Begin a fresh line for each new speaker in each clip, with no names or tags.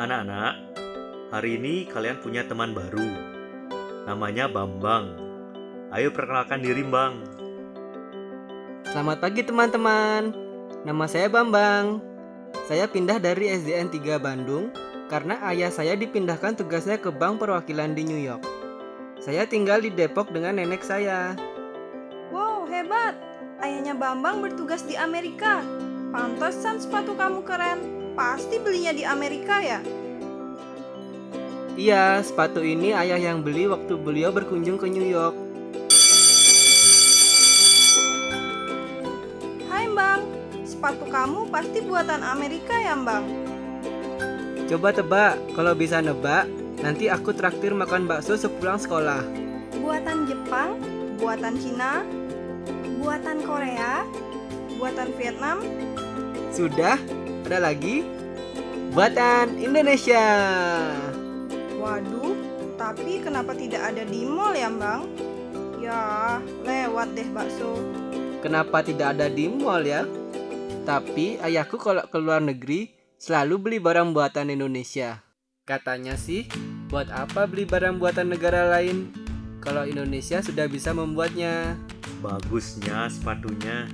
Anak-anak, hari ini kalian punya teman baru. Namanya Bambang. Ayo perkenalkan diri, Bang.
Selamat pagi teman-teman. Nama saya Bambang. Saya pindah dari SDN 3 Bandung karena ayah saya dipindahkan tugasnya ke bank perwakilan di New York. Saya tinggal di Depok dengan nenek saya.
Wow, hebat! Ayahnya Bambang bertugas di Amerika. Pantesan sepatu kamu keren. Pasti belinya di Amerika ya?
Iya, sepatu ini ayah yang beli waktu beliau berkunjung ke New York.
Hai Bang, sepatu kamu pasti buatan Amerika ya Bang?
Coba tebak, kalau bisa nebak, nanti aku traktir makan bakso sepulang sekolah.
Buatan Jepang, buatan Cina, buatan Korea, buatan Vietnam.
Sudah? Ada lagi? Buatan Indonesia.
Waduh, tapi kenapa tidak ada di mall ya Bang? Ya, lewat deh bakso.
Kenapa tidak ada di mall ya? Tapi ayahku kalau ke luar negeri selalu beli barang buatan Indonesia. Katanya sih, buat apa beli barang buatan negara lain kalau Indonesia sudah bisa membuatnya?
Bagusnya sepatunya.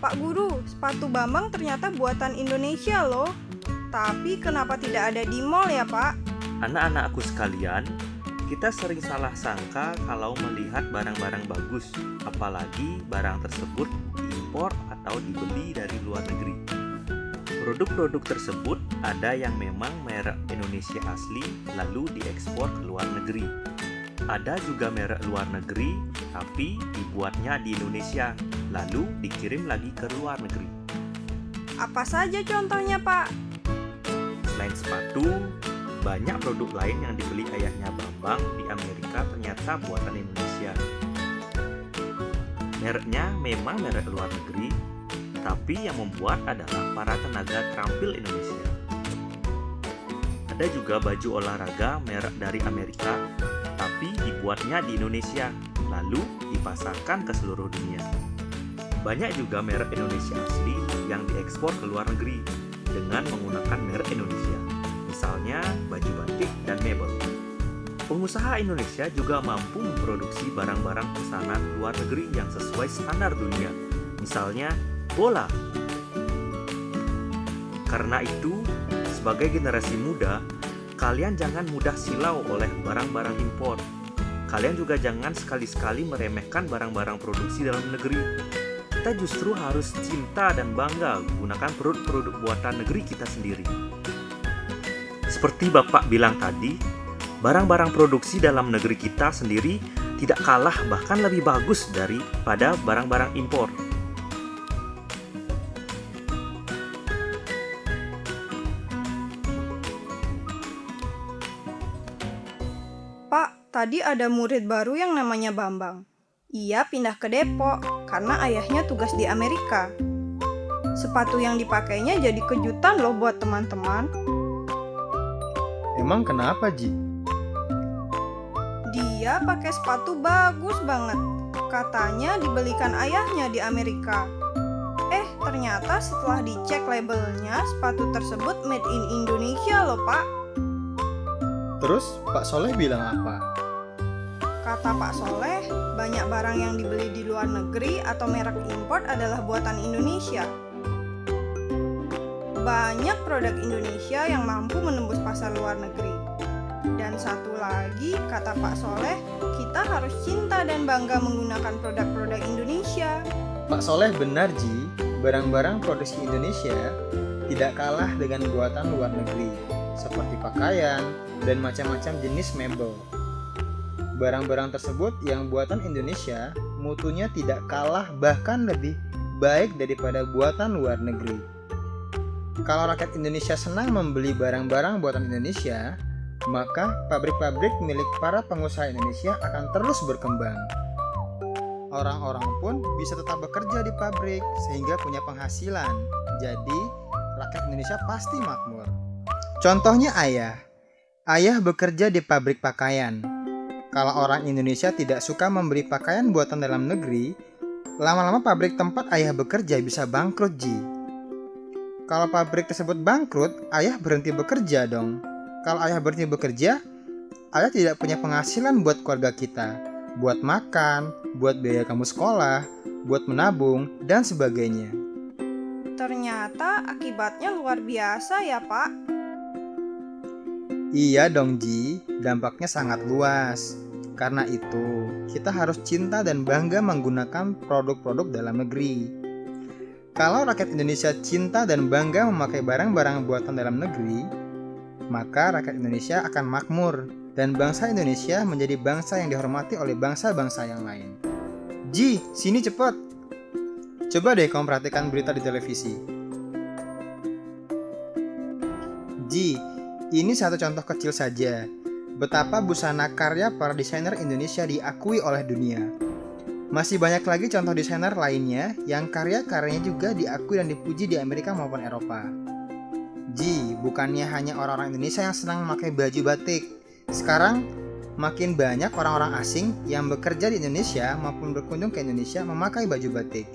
Pak Guru, sepatu Bambang ternyata buatan Indonesia loh. Tapi kenapa tidak ada di mall ya Pak?
Anak-anakku sekalian, kita sering salah sangka kalau melihat barang-barang bagus, apalagi barang tersebut diimpor atau dibeli dari luar negeri. Produk-produk tersebut ada yang memang merek Indonesia asli lalu diekspor ke luar negeri. Ada juga merek luar negeri tapi dibuatnya di Indonesia lalu dikirim lagi ke luar negeri.
Apa saja contohnya Pak?
Selain sepatu, banyak produk lain yang dibeli ayahnya Bambang di Amerika ternyata buatan Indonesia. Mereknya memang merek luar negeri, tapi yang membuat adalah para tenaga terampil Indonesia. Ada juga baju olahraga merek dari Amerika, tapi dibuatnya di Indonesia, lalu dipasarkan ke seluruh dunia. Banyak juga merek Indonesia asli yang diekspor ke luar negeri dengan menggunakan merek Indonesia, misalnya baju batik dan mebel. Pengusaha Indonesia juga mampu memproduksi barang-barang pesanan luar negeri yang sesuai standar dunia, misalnya bola. Karena itu, sebagai generasi muda, kalian jangan mudah silau oleh barang-barang impor. Kalian juga jangan sekali-sekali meremehkan barang-barang produksi dalam negeri. Kita justru harus cinta dan bangga gunakan produk-produk buatan negeri kita sendiri. Seperti Bapak bilang tadi, barang-barang produksi dalam negeri kita sendiri tidak kalah bahkan lebih bagus daripada barang-barang impor.
Pak, tadi ada murid baru yang namanya Bambang. Ia pindah ke Depok karena ayahnya tugas di Amerika. Sepatu yang dipakainya jadi kejutan loh buat teman-teman.
Emang kenapa, Ji?
Dia pakai sepatu bagus banget. Katanya dibelikan ayahnya di Amerika. Ternyata setelah dicek labelnya, sepatu tersebut made in Indonesia loh, Pak.
Terus Pak Soleh bilang apa?
Kata Pak Soleh, banyak barang yang dibeli di luar negeri atau merek impor adalah buatan Indonesia. Banyak produk Indonesia yang mampu menembus pasar luar negeri. Dan satu lagi, kata Pak Soleh, kita harus cinta dan bangga menggunakan produk-produk Indonesia.
Pak Soleh benar, Ji. Barang-barang produksi Indonesia tidak kalah dengan buatan luar negeri, seperti pakaian dan macam-macam jenis mebel. Barang-barang tersebut yang buatan Indonesia mutunya tidak kalah bahkan lebih baik daripada buatan luar negeri. Kalau rakyat Indonesia senang membeli barang-barang buatan Indonesia, maka pabrik-pabrik milik para pengusaha Indonesia akan terus berkembang. Orang-orang pun bisa tetap bekerja di pabrik sehingga punya penghasilan. Jadi, rakyat Indonesia pasti makmur. Contohnya ayah. Ayah bekerja di pabrik pakaian. Kalau orang Indonesia tidak suka membeli pakaian buatan dalam negeri, lama-lama pabrik tempat ayah bekerja bisa bangkrut, Ji. Kalau pabrik tersebut bangkrut, ayah berhenti bekerja dong. Kalau ayah berhenti bekerja, ayah tidak punya penghasilan buat keluarga kita, buat makan, buat biaya kamu sekolah, buat menabung, dan sebagainya.
Ternyata akibatnya luar biasa ya, Pak.
Iya dong, Ji, dampaknya sangat luas. Karena itu, kita harus cinta dan bangga menggunakan produk-produk dalam negeri. Kalau rakyat Indonesia cinta dan bangga memakai barang-barang buatan dalam negeri, maka rakyat Indonesia akan makmur dan bangsa Indonesia menjadi bangsa yang dihormati oleh bangsa-bangsa yang lain. Ji, sini cepet. Coba deh kamu perhatikan berita di televisi. Ji, ini satu contoh kecil saja. Betapa busana karya para desainer Indonesia diakui oleh dunia. Masih banyak lagi contoh desainer lainnya yang karya-karyanya juga diakui dan dipuji di Amerika maupun Eropa. Ji, bukannya hanya orang-orang Indonesia yang senang memakai baju batik. Sekarang, makin banyak orang-orang asing yang bekerja di Indonesia maupun berkunjung ke Indonesia memakai baju batik,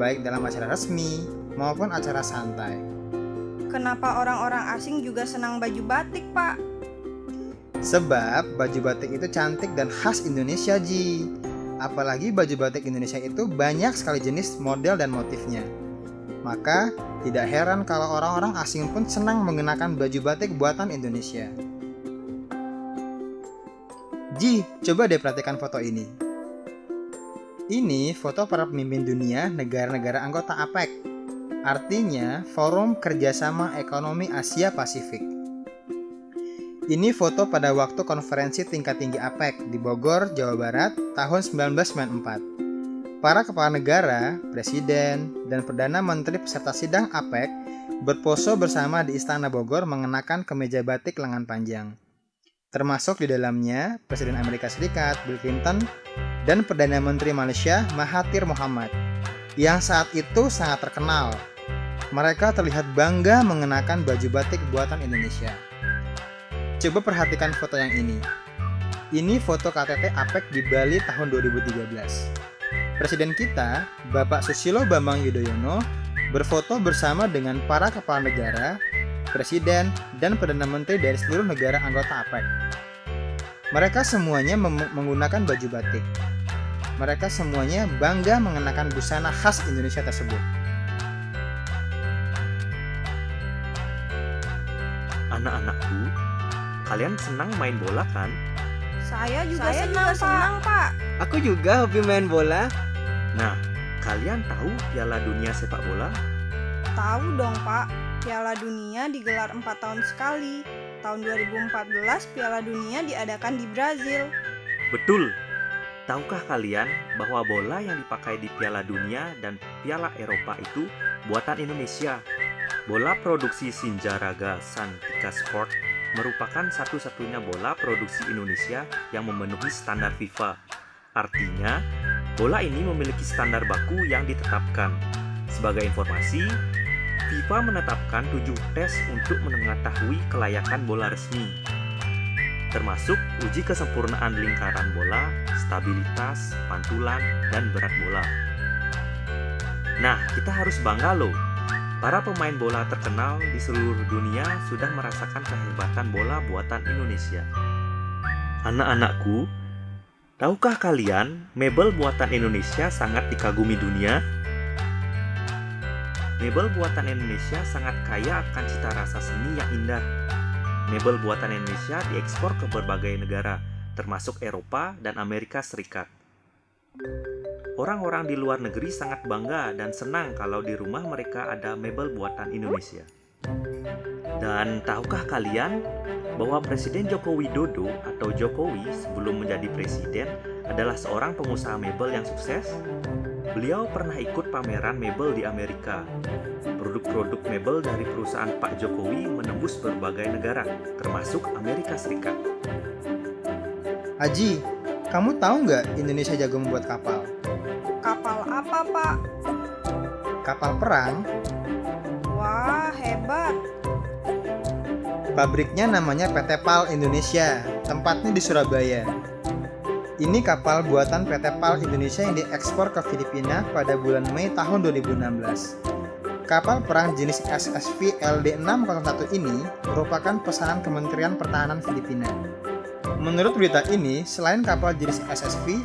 baik dalam acara resmi maupun acara santai.
Kenapa orang-orang asing juga senang baju batik, Pak?
Sebab baju batik itu cantik dan khas Indonesia, Ji. Apalagi baju batik Indonesia itu banyak sekali jenis, model, dan motifnya. Maka tidak heran kalau orang-orang asing pun senang mengenakan baju batik buatan Indonesia. Ji, coba deh perhatikan foto ini. Ini foto para pemimpin dunia negara-negara anggota APEC. Artinya Forum Kerjasama Ekonomi Asia Pasifik. Ini foto pada waktu konferensi tingkat tinggi APEC di Bogor, Jawa Barat tahun 1994. Para kepala negara, presiden, dan perdana menteri peserta sidang APEC berpose bersama di Istana Bogor mengenakan kemeja batik lengan panjang. Termasuk di dalamnya Presiden Amerika Serikat Bill Clinton dan Perdana Menteri Malaysia Mahathir Mohamad yang saat itu sangat terkenal. Mereka terlihat bangga mengenakan baju batik buatan Indonesia. Coba perhatikan foto yang ini. Ini foto KTT APEC di Bali tahun 2013. Presiden kita, Bapak Susilo Bambang Yudhoyono, berfoto bersama dengan para kepala negara, presiden, dan perdana menteri dari seluruh negara anggota APEC. Mereka semuanya menggunakan baju batik. Mereka semuanya bangga mengenakan busana khas Indonesia tersebut.
Anak-anakku, kalian senang main bola kan?
Saya juga senang, Pak.
Aku juga hobi main bola.
Nah, kalian tahu Piala Dunia Sepak Bola?
Tahu dong, Pak. Piala Dunia digelar 4 tahun sekali. Tahun 2014 Piala Dunia diadakan di Brazil.
Betul. Tahukah kalian bahwa bola yang dipakai di Piala Dunia dan Piala Eropa itu buatan Indonesia? Bola produksi Sinjaraga Santika Sport merupakan satu-satunya bola produksi Indonesia yang memenuhi standar FIFA. Artinya, bola ini memiliki standar baku yang ditetapkan. Sebagai informasi, FIFA menetapkan 7 tes untuk mengetahui kelayakan bola resmi, termasuk uji kesempurnaan lingkaran bola, stabilitas, pantulan, dan berat bola. Nah, kita harus bangga loh. Para pemain bola terkenal di seluruh dunia sudah merasakan kehebatan bola buatan Indonesia. Anak-anakku, tahukah kalian mebel buatan Indonesia sangat dikagumi dunia? Mebel buatan Indonesia sangat kaya akan cita rasa seni yang indah. Mebel buatan Indonesia diekspor ke berbagai negara, termasuk Eropa dan Amerika Serikat. Orang-orang di luar negeri sangat bangga dan senang kalau di rumah mereka ada mebel buatan Indonesia. Dan tahukah kalian bahwa Presiden Joko Widodo atau Jokowi sebelum menjadi presiden adalah seorang pengusaha mebel yang sukses? Beliau pernah ikut pameran mebel di Amerika. Produk-produk mebel dari perusahaan Pak Jokowi menembus berbagai negara, termasuk Amerika Serikat.
Aji, kamu tahu nggak Indonesia jago membuat kapal?
Kapal apa, Pak?
Kapal perang.
Wah, hebat.
Pabriknya namanya PT PAL Indonesia, tempatnya di Surabaya. Ini kapal buatan PT PAL Indonesia yang diekspor ke Filipina pada bulan Mei tahun 2016. Kapal perang jenis SSV LD601 ini merupakan pesanan Kementerian Pertahanan Filipina. Menurut berita ini, selain kapal jenis SSV,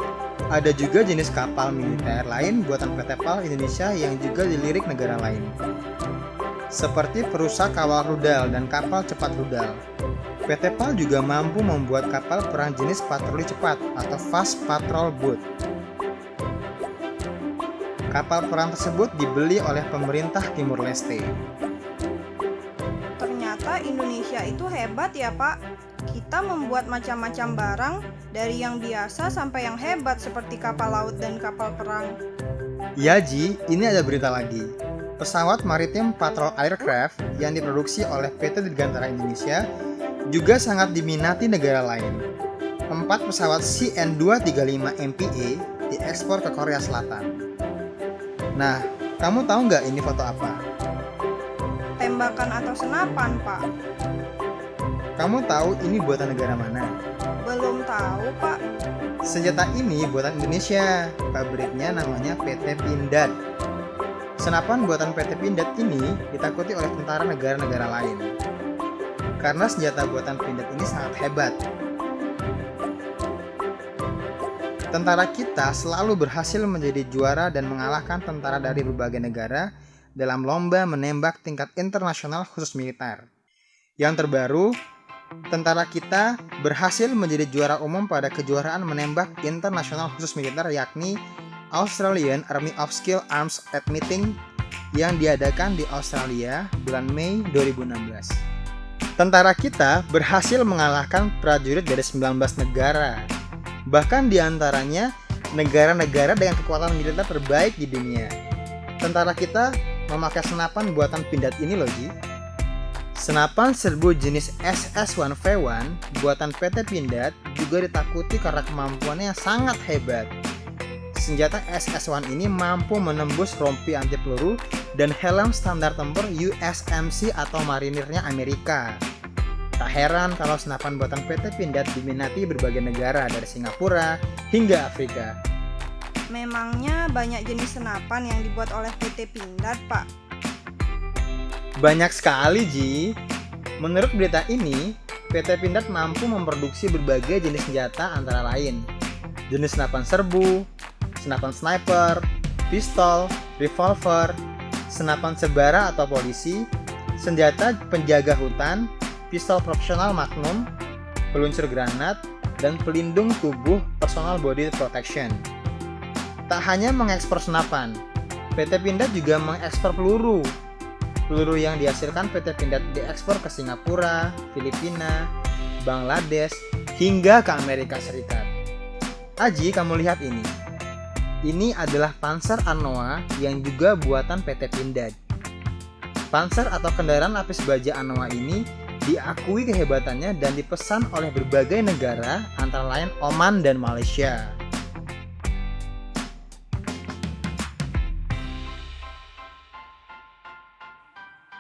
ada juga jenis kapal militer lain buatan PT PAL Indonesia yang juga dilirik negara lain, seperti perusak kawal rudal dan kapal cepat rudal. PT PAL juga mampu membuat kapal perang jenis patroli cepat atau Fast Patrol Boat. Kapal perang tersebut dibeli oleh pemerintah Timur Leste.
Ternyata Indonesia itu hebat ya, Pak. Kita membuat macam-macam barang dari yang biasa sampai yang hebat seperti kapal laut dan kapal perang.
Ya Ji, ini ada berita lagi. Pesawat Maritime Patrol Aircraft yang diproduksi oleh PT Dirgantara Indonesia juga sangat diminati negara lain. 4 pesawat CN-235 MPA diekspor ke Korea Selatan. Nah, kamu tahu nggak ini foto apa?
Tembakan atau senapan, Pak?
Kamu tahu ini buatan negara mana?
Belum tahu, Pak.
Senjata ini buatan Indonesia, pabriknya namanya PT Pindad. Senapan buatan PT Pindad ini ditakuti oleh tentara negara-negara lain, karena senjata buatan Pindad ini sangat hebat. Tentara kita selalu berhasil menjadi juara dan mengalahkan tentara dari berbagai negara dalam lomba menembak tingkat internasional khusus militer. Yang terbaru, tentara kita berhasil menjadi juara umum pada kejuaraan menembak internasional khusus militer yakni Australian Army of Skill Arms at Meeting yang diadakan di Australia bulan Mei 2016. Tentara kita berhasil mengalahkan prajurit dari 19 negara. Bahkan diantaranya negara-negara dengan kekuatan militer terbaik di dunia. Tentara kita memakai senapan buatan Pindad ini loh Ji. Senapan serbu jenis SS1V1 buatan PT Pindad juga ditakuti karena kemampuannya yang sangat hebat. Senjata SS1 ini mampu menembus rompi anti peluru dan helm standar tempur USMC atau marinirnya Amerika. Tak heran kalau senapan buatan PT Pindad diminati berbagai negara dari Singapura hingga Afrika.
Memangnya banyak jenis senapan yang dibuat oleh PT Pindad, Pak?
Banyak sekali Ji. Menurut berita ini, PT Pindad mampu memproduksi berbagai jenis senjata antara lain jenis senapan serbu, senapan sniper, pistol, revolver, senapan sebara atau polisi, senjata penjaga hutan, pistol profesional Magnum, peluncur granat, dan pelindung tubuh personal body protection. Tak hanya mengekspor senapan, PT Pindad juga mengekspor peluru. Peluru yang dihasilkan PT Pindad diekspor ke Singapura, Filipina, Bangladesh, hingga ke Amerika Serikat. Aji, kamu lihat ini. Ini adalah Panzer Anoa yang juga buatan PT Pindad. Panzer atau kendaraan lapis baja Anoa ini diakui kehebatannya dan dipesan oleh berbagai negara antara lain Oman dan Malaysia.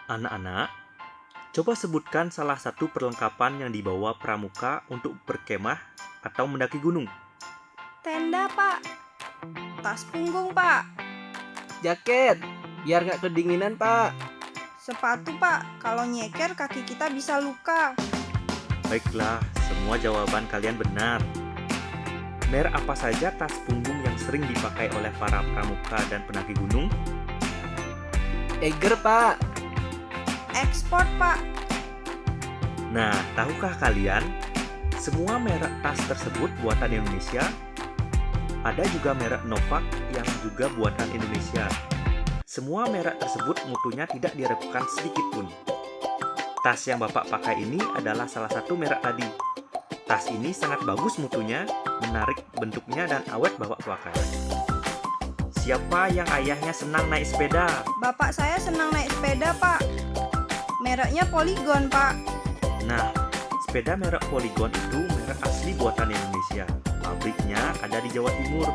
Anak-anak, coba sebutkan salah satu perlengkapan yang dibawa pramuka untuk berkemah atau mendaki gunung.
Tenda, Pak. Tas punggung, Pak.
Jaket, biar nggak kedinginan, Pak.
Sepatu, Pak. Kalau nyeker kaki kita bisa luka.
Baiklah, semua jawaban kalian benar. Merek apa saja tas punggung yang sering dipakai oleh para pramuka dan pendaki gunung?
Eiger, Pak.
Ekspor, Pak.
Nah, tahukah kalian, semua merek tas tersebut buatan Indonesia? Ada juga merek Novak yang juga buatan Indonesia. Semua merek tersebut mutunya tidak diragukan sedikit pun. Tas yang Bapak pakai ini adalah salah satu merek tadi. Tas ini sangat bagus mutunya, menarik bentuknya dan awet Bapak pakai. Siapa yang ayahnya senang naik sepeda?
Bapak saya senang naik sepeda, Pak. Mereknya Polygon, Pak.
Nah, sepeda merek Polygon itu merek asli buatan Indonesia. Pabriknya ada di Jawa Timur.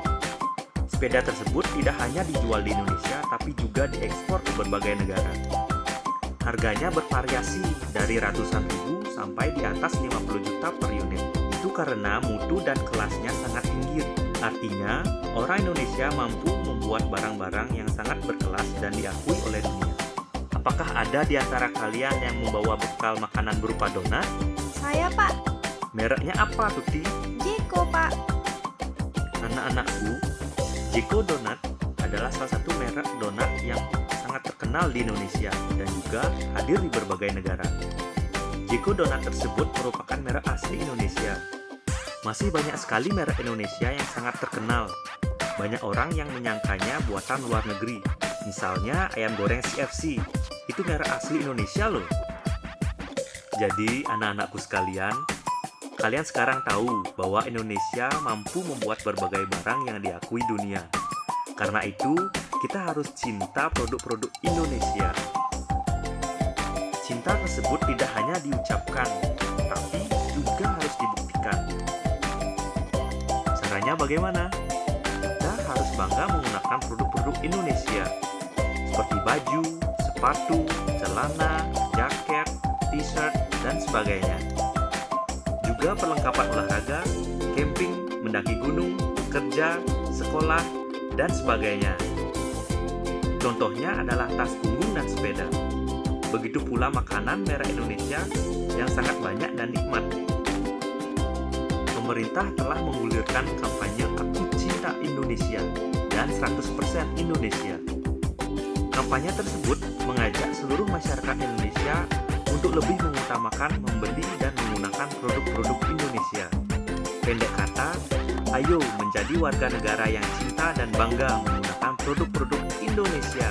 Sepeda tersebut tidak hanya dijual di Indonesia, tapi juga diekspor ke berbagai negara. Harganya bervariasi dari ratusan ribu sampai di atas 50 juta per unit. Itu karena mutu dan kelasnya sangat tinggi Artinya, orang Indonesia mampu membuat barang-barang yang sangat berkelas dan diakui oleh dunia. Apakah ada di antara kalian yang membawa bekal makanan berupa donat?
Saya, Pak.
Mereknya apa, Tuti?
Jeko, Pak.
Anak-anakku, Jeko Donat adalah salah satu merek donat yang sangat terkenal di Indonesia dan juga hadir di berbagai negara. Jeko Donat tersebut merupakan merek asli Indonesia. Masih banyak sekali merek Indonesia yang sangat terkenal. Banyak orang yang menyangkanya buatan luar negeri. Misalnya ayam goreng CFC, itu merek asli Indonesia loh. Jadi anak-anakku sekalian, kalian sekarang tahu bahwa Indonesia mampu membuat berbagai barang yang diakui dunia. Karena itu, kita harus cinta produk-produk Indonesia. Cinta tersebut tidak hanya diucapkan, tapi juga harus dibuktikan. Caranya bagaimana? Kita harus bangga menggunakan produk-produk Indonesia, seperti baju, sepatu, celana, jaket, t-shirt, dan sebagainya. Juga perlengkapan olahraga, camping, mendaki gunung, kerja, sekolah, dan sebagainya. Contohnya adalah tas punggung dan sepeda. Begitu pula makanan merek Indonesia yang sangat banyak dan nikmat. Pemerintah telah menggulirkan kampanye Aku Cinta Indonesia dan 100% Indonesia. Kampanye tersebut mengajak seluruh masyarakat Indonesia untuk lebih mengutamakan membeli dan menggunakan produk-produk Indonesia. Pendek kata, ayo menjadi warga negara yang cinta dan bangga menggunakan produk-produk Indonesia.